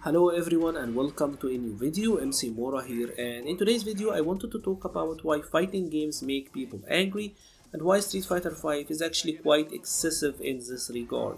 Hello everyone and welcome to a new video. MC-Mura here, and in today's video I wanted to talk about why fighting games make people angry and why Street Fighter V is actually quite excessive in this regard.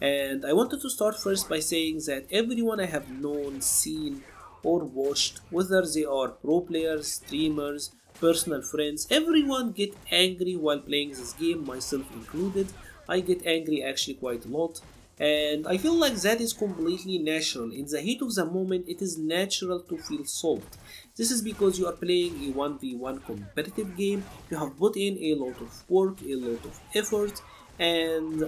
And I wanted to start first by saying that everyone I have known, seen or watched, whether they are pro players, streamers, personal friends, everyone get angry while playing this game, myself included. I get angry actually quite a lot, and I feel like that is completely natural. In the heat of the moment, it is natural to feel salt. This is because you are playing a 1v1 competitive game, you have put in a lot of work, a lot of effort, and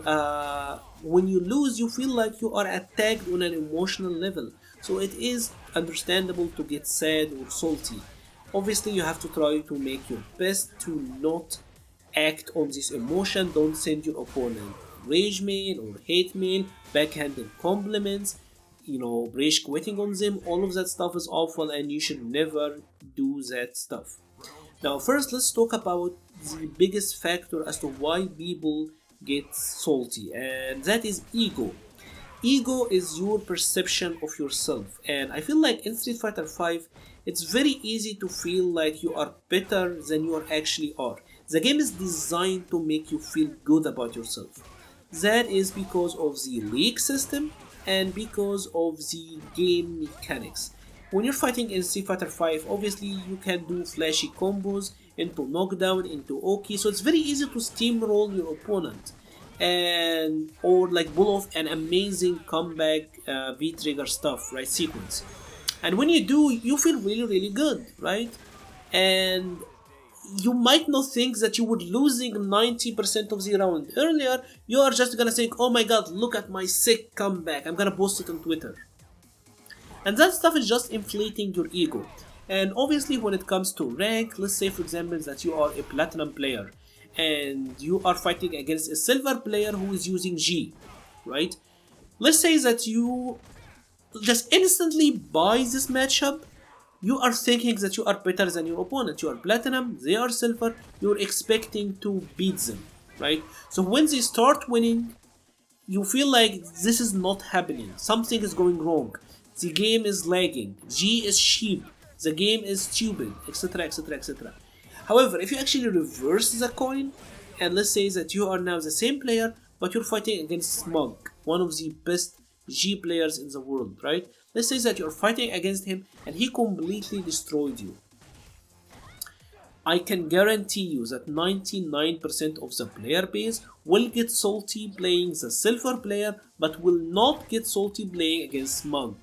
when you lose, you feel like you are attacked on an emotional level. So it is understandable to get sad or salty. Obviously, you have to try to make your best to not act on this emotion. Don't send your opponent rage mail or hate mail, backhanded compliments, rage quitting on them. All of that stuff is awful and you should never do that stuff. Now, first, let's talk about the biggest factor as to why people get salty, and that is ego. Ego is your perception of yourself, and I feel like in Street Fighter V, it's very easy to feel like you are better than you actually are. The game is designed to make you feel good about yourself. That is because of the league system and because of the game mechanics. When you're fighting in Street Fighter V, obviously you can do flashy combos into knockdown, into Oki, so it's very easy to steamroll your opponent and or like pull off an amazing comeback V-trigger stuff, right, sequence. And when you do, you feel really good, right? And you might not think that you were losing 90% of the round earlier. You are just gonna think, oh my god, look at my sick comeback, I'm gonna post it on Twitter. And that stuff is just inflating your ego. And obviously when it comes to rank, let's say for example that you are a platinum player and you are fighting against a silver player who is using G, right? Let's say that you just instantly buy this matchup. You are thinking that you are better than your opponent. You are platinum, they are silver, you're expecting to beat them, right? So when they start winning, you feel like this is not happening. Something is going wrong. The game is lagging. G is sheep. The game is stupid, etc, etc, etc. However, if you actually reverse the coin, and let's say that you are now the same player, but you're fighting against Smug, one of the best G players in the world, right? Let's say that you're fighting against him and he completely destroyed you. I can guarantee you that 99% of the player base will get salty playing the silver player, but will not get salty playing against Smug.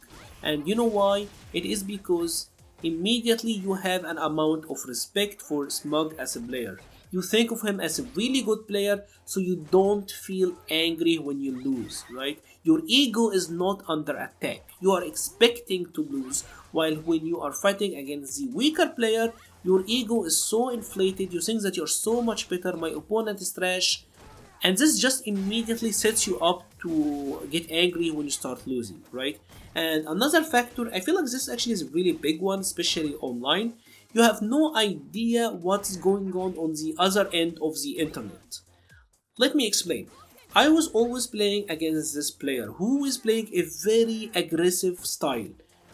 And you know why? It is because immediately you have an amount of respect for Smug as a player. You think of him as a really good player, so you don't feel angry when you lose, right? Your ego is not under attack. You are expecting to lose, while when you are fighting against the weaker player, your ego is so inflated, you think that you're so much better, my opponent is trash, and this just immediately sets you up to get angry when you start losing, right? And another factor, I feel like this actually is a really big one, especially online. You have no idea what's going on the other end of the internet. Let me explain. I was always playing against this player who is playing a very aggressive style.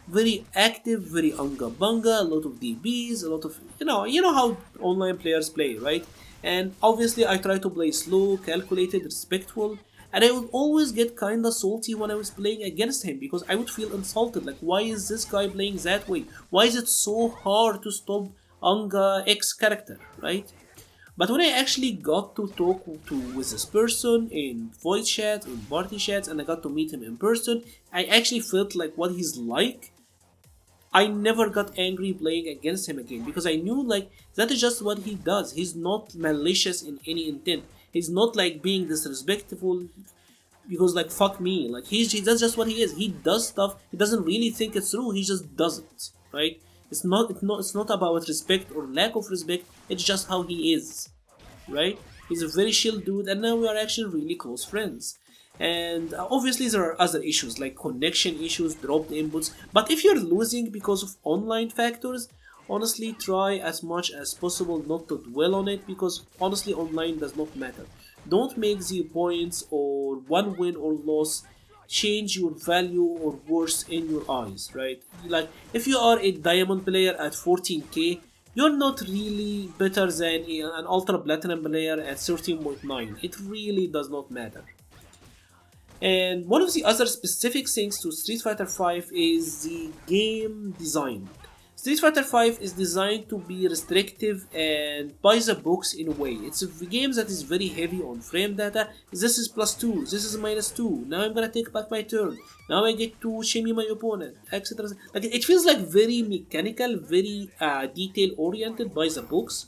Very active, very unga bunga, a lot of DBs, a lot of, you know how online players play, right? And obviously I try to play slow, calculated, respectful, and I would always get kinda salty when I was playing against him because I would feel insulted. Like, why is this guy playing that way? Why is it so hard to stop Anga X character, right? But when I actually got to talk with this person in voice chat, in party chats, and I got to meet him in person, I actually felt like what he's like. I never got angry playing against him again because I knew like that is just what he does. He's not malicious in any intent. He's not like being disrespectful because like fuck me. Like that's just what he is. He does stuff. He doesn't really think it's true. He just does it, right? It's not about respect or lack of respect. It's just how he is, right? He's a very chill dude, and now we are actually really close friends. And obviously there are other issues like connection issues, dropped inputs. But if you're losing because of online factors, honestly try as much as possible not to dwell on it because honestly online does not matter. Don't make the points or one win or loss change your value or worth in your eyes, right? Like if you are a diamond player at 14k, you're not really better than an ultra platinum player at 13.9. It really does not matter. And one of the other specific things to Street Fighter V is the game design. Street Fighter V is designed to be restrictive and by the books in a way. It's a game that is very heavy on frame data. This is +2, this is -2. Now I'm gonna take back my turn. Now I get to shimmy my opponent, etc. Like it feels like very mechanical, very detail oriented by the books.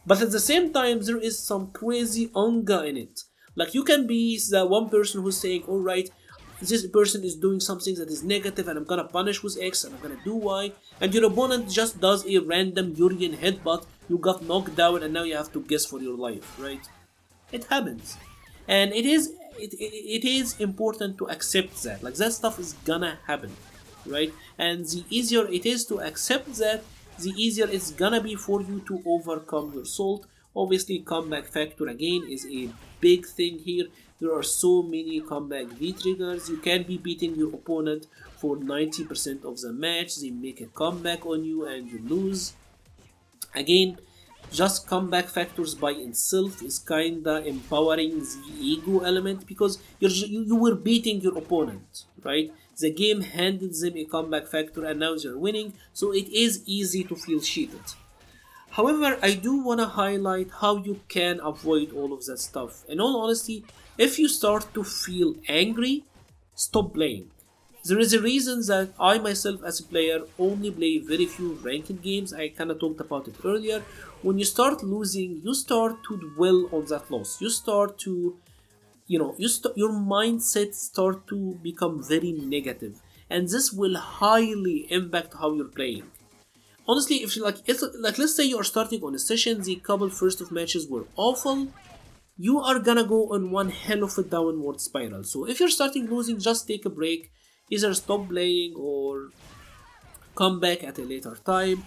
But at the same time, there is some crazy anga in it. Like you can be the one person who's saying, all right, this person is doing something that is negative and I'm gonna punish with X and I'm gonna do Y, and your opponent just does a random Urian headbutt, you got knocked down and now you have to guess for your life, right? It happens. And it is important to accept that. Like that stuff is gonna happen, right? And the easier it is to accept that, the easier it's gonna be for you to overcome your salt. Obviously, comeback factor again is a big thing here. There are so many comeback V-triggers. You can be beating your opponent for 90% of the match. They make a comeback on you and you lose. Again, just comeback factors by itself is kinda empowering the ego element because you were beating your opponent, right? The game handed them a comeback factor and now they're winning, so it is easy to feel cheated. However, I do want to highlight how you can avoid all of that stuff. In all honesty, if you start to feel angry, stop playing. There is a reason that I myself as a player only play very few ranked games. I kind of talked about it earlier. When you start losing, you start to dwell on that loss. You start to, your mindset start to become very negative. And this will highly impact how you're playing. Honestly, if you let's say you are starting on a session, the couple first of matches were awful, you are gonna go on one hell of a downward spiral. So if you're starting losing, just take a break, either stop playing or come back at a later time,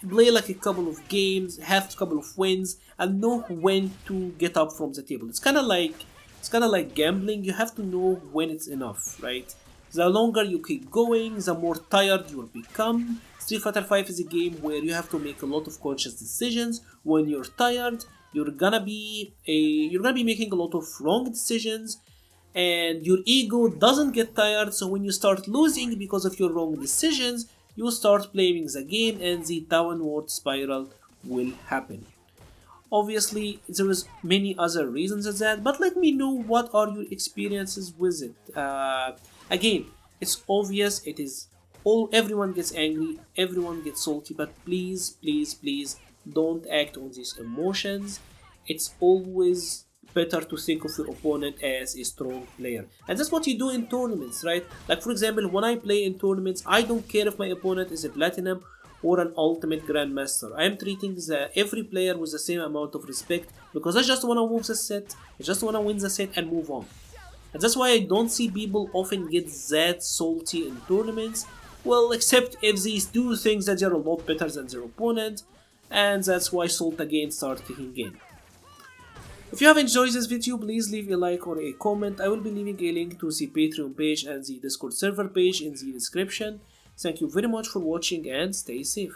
play like a couple of games, have a couple of wins, and know when to get up from the table. It's kind of like gambling. You have to know when it's enough, right? The longer you keep going, the more tired you will become. Street Fighter V is a game where you have to make a lot of conscious decisions. When you're tired, you're gonna be making a lot of wrong decisions, and your ego doesn't get tired. So when you start losing because of your wrong decisions, you start blaming the game, and the downward spiral will happen. Obviously, there is many other reasons of that, but let me know what are your experiences with it. Again, it's obvious. It is everyone gets angry, everyone gets salty, but please, please, please don't act on these emotions. It's always better to think of your opponent as a strong player. And that's what you do in tournaments, right? Like for example, when I play in tournaments, I don't care if my opponent is a platinum or an ultimate grandmaster. I am treating every player with the same amount of respect because I just want to move the set, I just want to win the set and move on. And that's why I don't see people often get that salty in tournaments. Well, except if they do things that they're a lot better than their opponent, and that's why salt again starts kicking in. If you have enjoyed this video, please leave a like or a comment. I will be leaving a link to the Patreon page and the Discord server page in the description. Thank you very much for watching and stay safe.